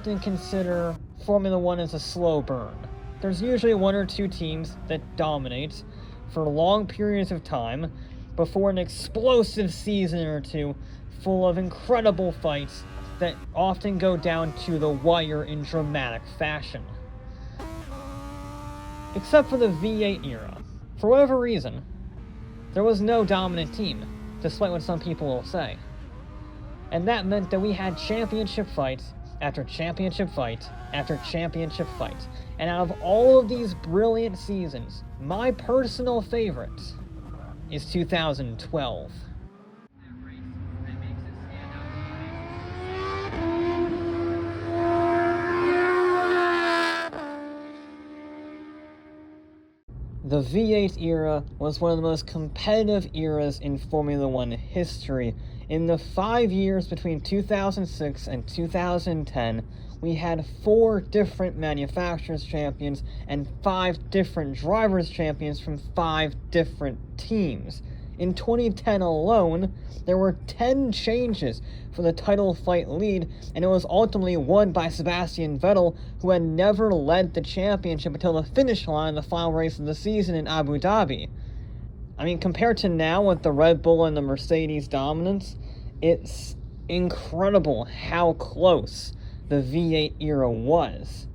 often consider Formula One as a slow burn. There's usually one or two teams that dominate for long periods of time before an explosive season or two full of incredible fights that often go down to the wire in dramatic fashion. Except for the V8 era. For whatever reason, there was no dominant team, despite what some people will say. And that meant that we had championship fight after championship fight after championship fight. And out of all of these brilliant seasons, my personal favorite is 2012. The V8 era was one of the most competitive eras in Formula One history. In the 5 years between 2006 and 2010, we had 4 different manufacturers champions and 5 different drivers champions from 5 different teams. In 2010 alone, there were 10 changes for the title fight lead, and it was ultimately won by Sebastian Vettel, who had never led the championship until the finish line in the final race of the season in Abu Dhabi. I mean, compared to now with the Red Bull and the Mercedes dominance, it's incredible how close the V8 era was.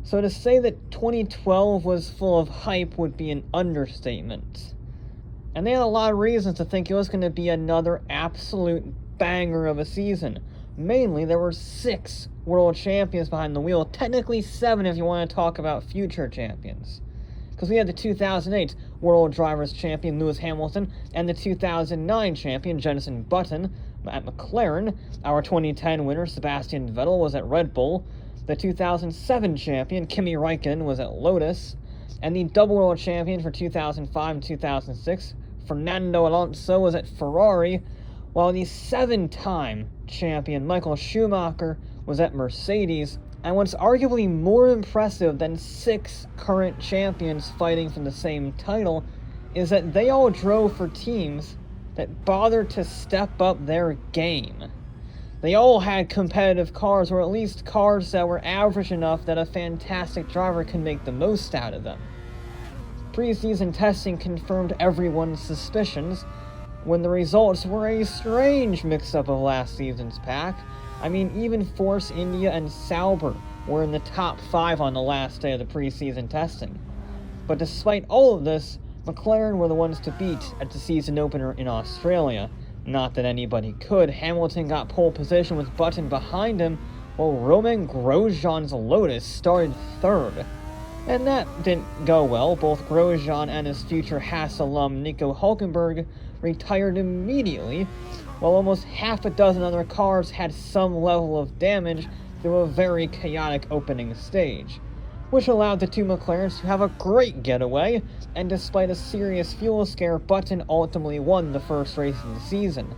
So to say that 2012 was full of hype would be an understatement. And they had a lot of reasons to think it was going to be another absolute banger of a season. Mainly, there were 6 world champions behind the wheel. Technically 7 if you want to talk about future champions. Because we had the 2008 World Drivers' Champion Lewis Hamilton and the 2009 champion Jenson Button at McLaren. Our 2010 winner Sebastian Vettel was at Red Bull. The 2007 champion Kimi Räikkönen was at Lotus. And the double world champion for 2005 and 2006, Fernando Alonso, was at Ferrari, while the 7-time champion Michael Schumacher was at Mercedes. And what's arguably more impressive than 6 current champions fighting for the same title is that they all drove for teams that bothered to step up their game. They all had competitive cars, or at least cars that were average enough that a fantastic driver could make the most out of them. Preseason testing confirmed everyone's suspicions, when the results were a strange mix-up of last season's pack. I mean, even Force India and Sauber were in the top 5 on the last day of the preseason testing. But despite all of this, McLaren were the ones to beat at the season opener in Australia. Not that anybody could. Hamilton got pole position with Button behind him, while Romain Grosjean's Lotus started 3rd. And that didn't go well. Both Grosjean and his future Haas alum Nico Hülkenberg retired immediately, while almost half a dozen other cars had some level of damage through a very chaotic opening stage, which allowed the 2 McLarens to have a great getaway, and despite a serious fuel scare, Button ultimately won the first race of the season.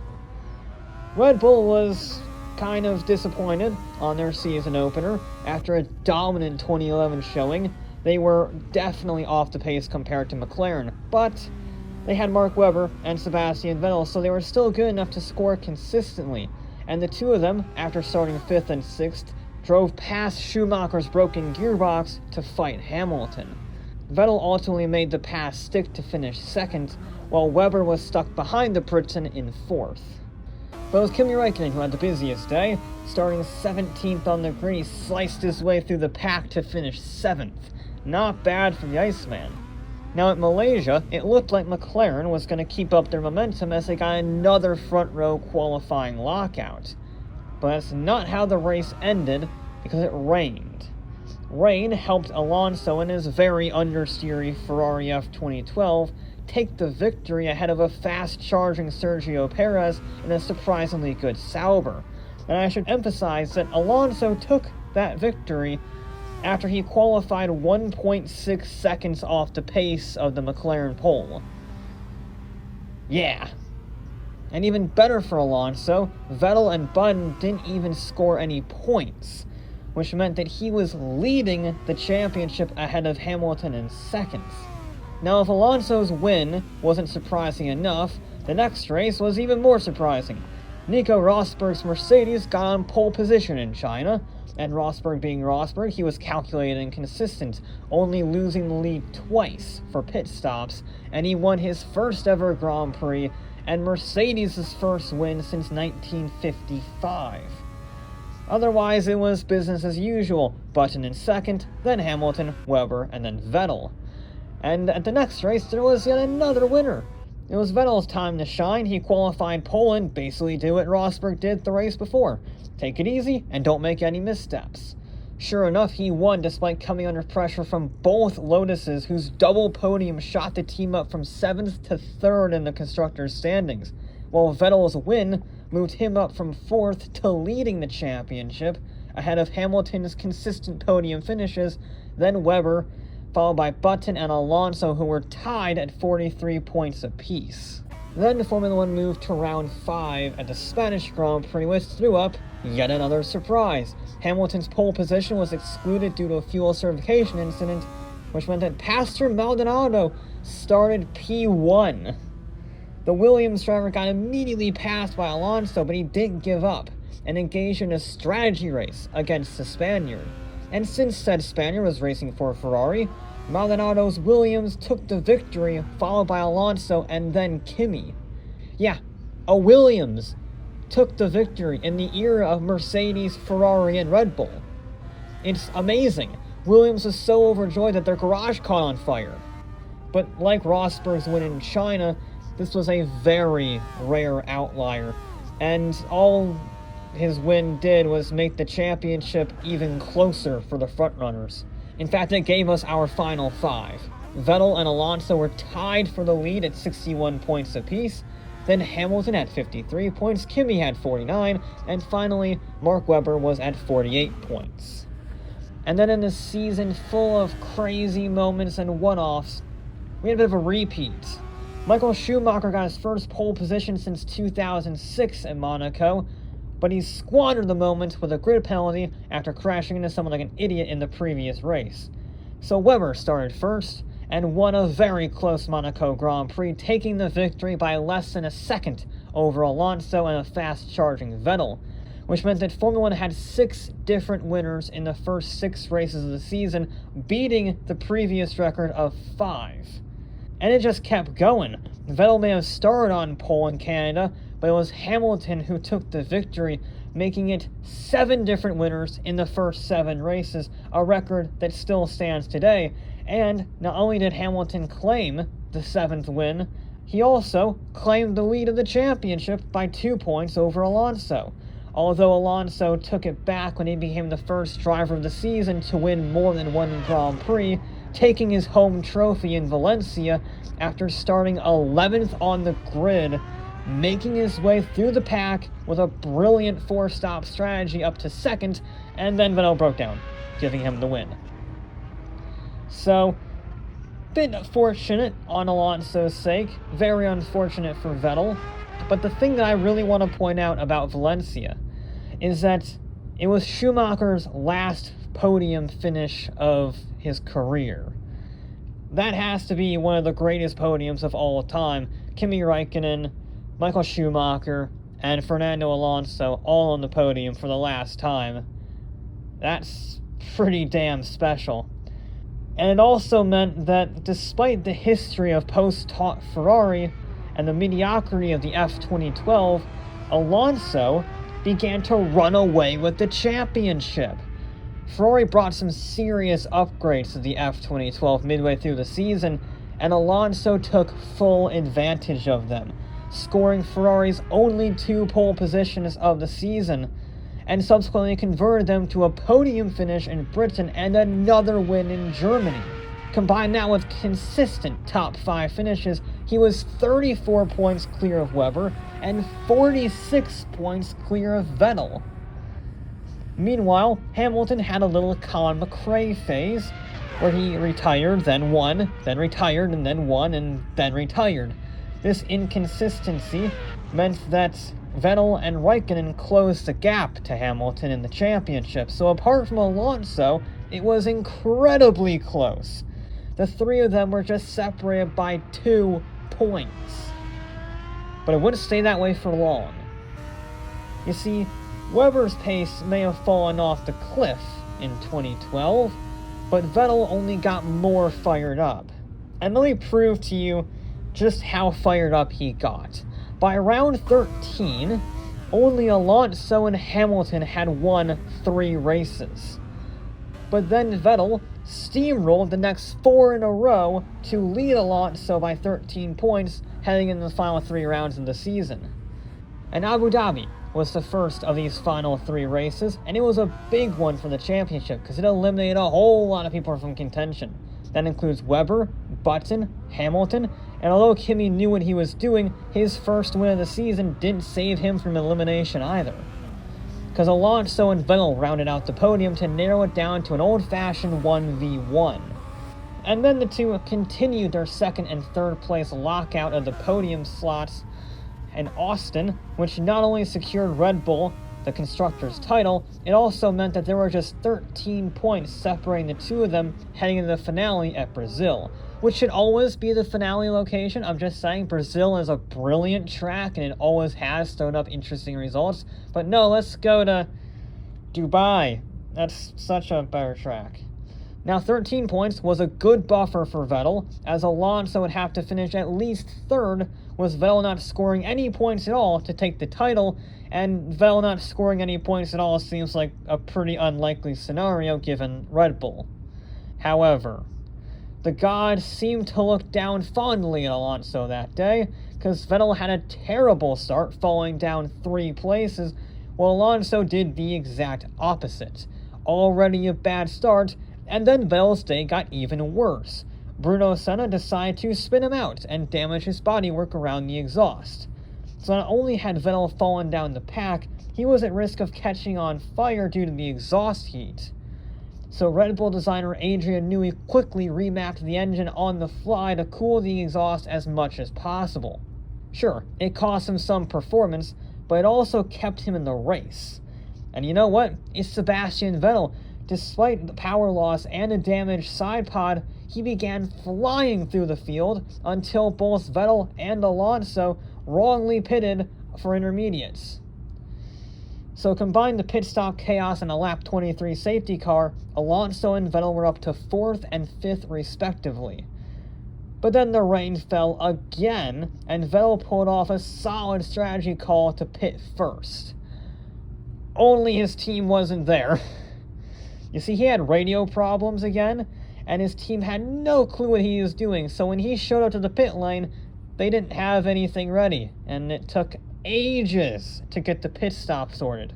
Red Bull was kind of disappointed on their season opener. After a dominant 2011 showing, they were definitely off the pace compared to McLaren, but they had Mark Webber and Sebastian Vettel, so they were still good enough to score consistently, and the 2 of them, after starting 5th and 6th, drove past Schumacher's broken gearbox to fight Hamilton. Vettel ultimately made the pass stick to finish 2nd, while Webber was stuck behind the Briton in 4th. But it was Kimi Räikkönen who had the busiest day. Starting 17th on the grid, he sliced his way through the pack to finish 7th. Not bad for the Iceman. Now at Malaysia, it looked like McLaren was going to keep up their momentum as they got another front row qualifying lockout. But that's not how the race ended, because it rained. Rain helped Alonso and his very understeery Ferrari F2012 take the victory ahead of a fast-charging Sergio Perez in a surprisingly good Sauber. And I should emphasize that Alonso took that victory after he qualified 1.6 seconds off the pace of the McLaren pole. Yeah. And even better for Alonso, Vettel and Button didn't even score any points, which meant that he was leading the championship ahead of Hamilton in seconds. Now, if Alonso's win wasn't surprising enough, the next race was even more surprising. Nico Rosberg's Mercedes got on pole position in China, and Rosberg being Rosberg, he was calculated and consistent, only losing the lead twice for pit stops, and he won his first ever Grand Prix and Mercedes' first win since 1955. Otherwise, it was business as usual. Button in second, then Hamilton, Webber, and then Vettel. And at the next race, there was yet another winner. It was Vettel's time to shine. He qualified pole and basically did what Rosberg did the race before. Take it easy and don't make any missteps. Sure enough, he won despite coming under pressure from both Lotuses, whose double podium shot the team up from 7th to 3rd in the constructors' standings, while Vettel's win moved him up from 4th to leading the championship, ahead of Hamilton's consistent podium finishes, then Webber, followed by Button and Alonso, who were tied at 43 points apiece. Then Formula 1 moved to round 5 at the Spanish Grand Prix, which threw up yet another surprise. Hamilton's pole position was excluded due to a fuel certification incident, which meant that Pastor Maldonado started P1. The Williams driver got immediately passed by Alonso, but he didn't give up and engaged in a strategy race against the Spaniard. And since said Spaniard was racing for Ferrari, Maldonado's Williams took the victory, followed by Alonso and then Kimi. Yeah, a Williams took the victory in the era of Mercedes, Ferrari, and Red Bull. It's amazing. Williams was so overjoyed that their garage caught on fire. But like Rosberg's win in China, this was a very rare outlier, and all his win did was make the championship even closer for the frontrunners. In fact, it gave us our final 5. Vettel and Alonso were tied for the lead at 61 points apiece, then Hamilton had 53 points, Kimi had 49, and finally, Mark Webber was at 48 points. And then in a season full of crazy moments and one-offs, we had a bit of a repeat. Michael Schumacher got his first pole position since 2006 at Monaco, but he squandered the moment with a grid penalty after crashing into someone like an idiot in the previous race. So Webber started first and won a very close Monaco Grand Prix, taking the victory by less than a second over Alonso and a fast-charging Vettel, which meant that Formula 1 had 6 different winners in the first 6 races of the season, beating the previous record of 5. And it just kept going. Vettel may have started on pole in Canada, but it was Hamilton who took the victory, making it 7 different winners in the first 7 races, a record that still stands today. And not only did Hamilton claim the 7th win, he also claimed the lead of the championship by 2 points over Alonso. Although Alonso took it back when he became the first driver of the season to win more than one Grand Prix, taking his home trophy in Valencia after starting 11th on the grid, making his way through the pack with a brilliant 4-stop strategy up to 2nd, and then Vettel broke down, giving him the win. So, bit fortunate on Alonso's sake, very unfortunate for Vettel, but the thing that I really want to point out about Valencia is that it was Schumacher's last podium finish of his career. That has to be one of the greatest podiums of all time. Kimi Räikkönen, Michael Schumacher, and Fernando Alonso all on the podium for the last time. That's pretty damn special. And it also meant that despite the history of post-Tot Ferrari and the mediocrity of the F2012, Alonso began to run away with the championship. Ferrari brought some serious upgrades to the F2012 midway through the season, and Alonso took full advantage of them, scoring Ferrari's only 2 pole positions of the season, and subsequently converted them to a podium finish in Britain and another win in Germany. Combined now with consistent top 5 finishes, he was 34 points clear of Webber and 46 points clear of Vettel. Meanwhile, Hamilton had a little Colin McRae phase, where he retired, then won, then retired, and then won, and then retired. This inconsistency meant that Vettel and Räikkönen closed the gap to Hamilton in the championship, so apart from Alonso, it was incredibly close. The 3 of them were just separated by 2 points. But it wouldn't stay that way for long. You see, Webber's pace may have fallen off the cliff in 2012, but Vettel only got more fired up. And let me prove to you just how fired up he got. By round 13, only Alonso and Hamilton had won 3 races. But then Vettel steamrolled the next 4 in a row to lead Alonso by 13 points heading into the final 3 rounds of the season. And Abu Dhabi was the first of these final 3 races, and it was a big one for the championship because it eliminated a whole lot of people from contention. That includes Webber, Button, Hamilton, and although Kimi knew what he was doing, his first win of the season didn't save him from elimination either. Because Alonso and Vettel rounded out the podium to narrow it down to an old-fashioned 1v1. And then the two continued their second and third place lockout of the podium slots in Austin, which not only secured Red Bull the Constructors' title, it also meant that there were just 13 points separating the two of them heading into the finale at Brazil, which should always be the finale location. I'm just saying, Brazil is a brilliant track and it always has thrown up interesting results, but no, let's go to Dubai. That's such a better track. Now, 13 points was a good buffer for Vettel, as Alonso would have to finish at least third, with Vettel not scoring any points at all to take the title, and Vettel not scoring any points at all seems like a pretty unlikely scenario given Red Bull. However, the gods seemed to look down fondly at Alonso that day, because Vettel had a terrible start, falling down 3 places, while Alonso did the exact opposite. Already a bad start, and then Vettel's day got even worse. Bruno Senna decided to spin him out and damage his bodywork around the exhaust. So not only had Vettel fallen down the pack, he was at risk of catching on fire due to the exhaust heat. So Red Bull designer Adrian Newey quickly remapped the engine on the fly to cool the exhaust as much as possible. Sure, it cost him some performance, but it also kept him in the race. And you know what? It's Sebastian Vettel. Despite the power loss and a damaged side pod, he began flying through the field until both Vettel and Alonso wrongly pitted for intermediates. So combine the pit stop chaos and a lap 23 safety car, Alonso and Vettel were up to 4th and 5th respectively. But then the rain fell again, and Vettel pulled off a solid strategy call to pit first. Only his team wasn't there. You see, he had radio problems again, and his team had no clue what he was doing, so when he showed up to the pit lane, they didn't have anything ready, and it took ages to get the pit stop sorted.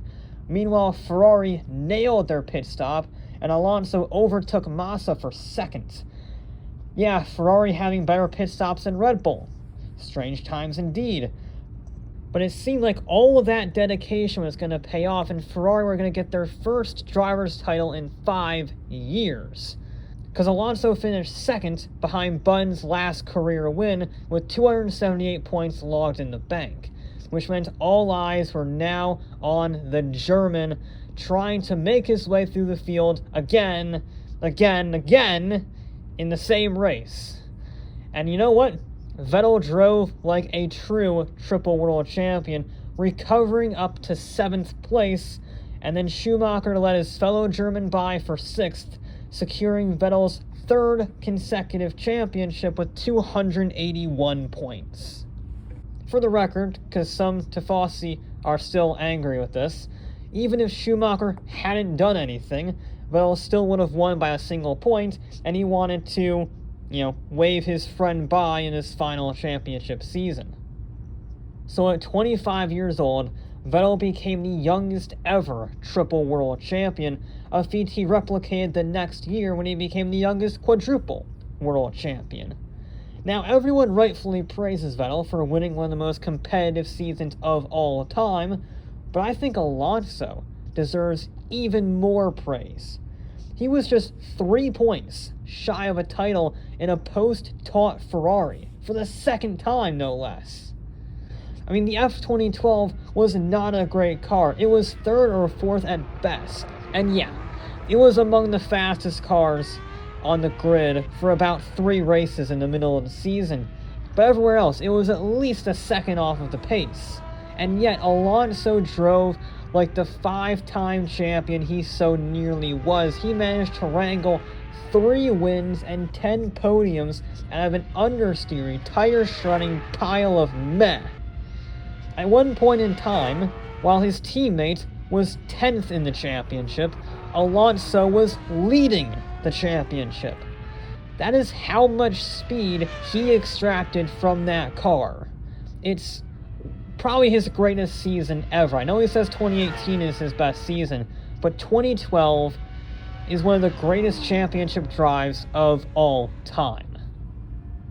Meanwhile, Ferrari nailed their pit stop, and Alonso overtook Massa for second. Yeah, Ferrari having better pit stops than Red Bull. Strange times indeed. But it seemed like all of that dedication was going to pay off, and Ferrari were going to get their first driver's title in 5 years. Because Alonso finished second behind Button's last career win with 278 points logged in the bank, which meant all eyes were now on the German trying to make his way through the field again in the same race. And you know what? Vettel drove like a true triple world champion, recovering up to 7th place, and then Schumacher led his fellow German by for 6th, securing Vettel's 3rd consecutive championship with 281 points. For the record, because some Tifosi are still angry with this, even if Schumacher hadn't done anything, Vettel still would have won by a single point, and he wanted to wave his friend by in his final championship season. So at 25 years old, Vettel became the youngest ever triple world champion, a feat he replicated the next year when he became the youngest quadruple world champion. Now, everyone rightfully praises Vettel for winning one of the most competitive seasons of all time, but I think Alonso deserves even more praise. He was just 3 points shy of a title in a post-taught Ferrari, for the 2nd time, no less. I mean, the F2012 was not a great car. It was 3rd or 4th at best. And yeah, it was among the fastest cars on the grid for about 3 races in the middle of the season. But everywhere else, it was at least a second off of the pace. and yet Alonso drove like the 5-time champion he so nearly was. He managed to wrangle 3 wins and 10 podiums out of an understeering, tire-shredding pile of meh. At one point in time, while his teammate was 10th in the championship, Alonso was leading the championship. That is how much speed he extracted from that car. It's probably his greatest season ever. I know he says 2018 is his best season, but 2012 is one of the greatest championship drives of all time.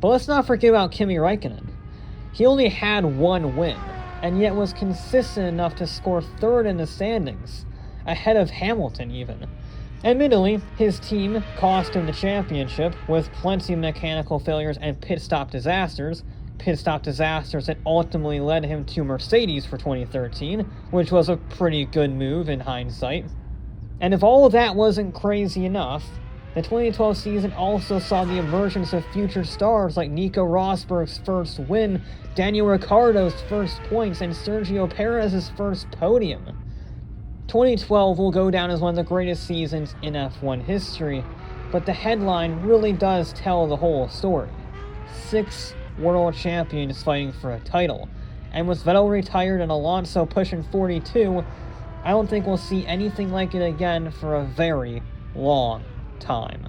But let's not forget about Kimi Räikkönen. He only had 1 win, and yet was consistent enough to score 3rd in the standings, ahead of Hamilton even. Admittedly, his team cost him the championship with plenty of mechanical failures and pit stop disasters that ultimately led him to Mercedes for 2013, which was a pretty good move in hindsight. And if all of that wasn't crazy enough, the 2012 season also saw the emergence of future stars like Nico Rosberg's first win, Daniel Ricciardo's first points, and Sergio Perez's first podium. 2012 will go down as one of the greatest seasons in F1 history, but the headline really does tell the whole story. 6 world champions fighting for a title, and with Vettel retired and Alonso pushing 42, I don't think we'll see anything like it again for a very long time.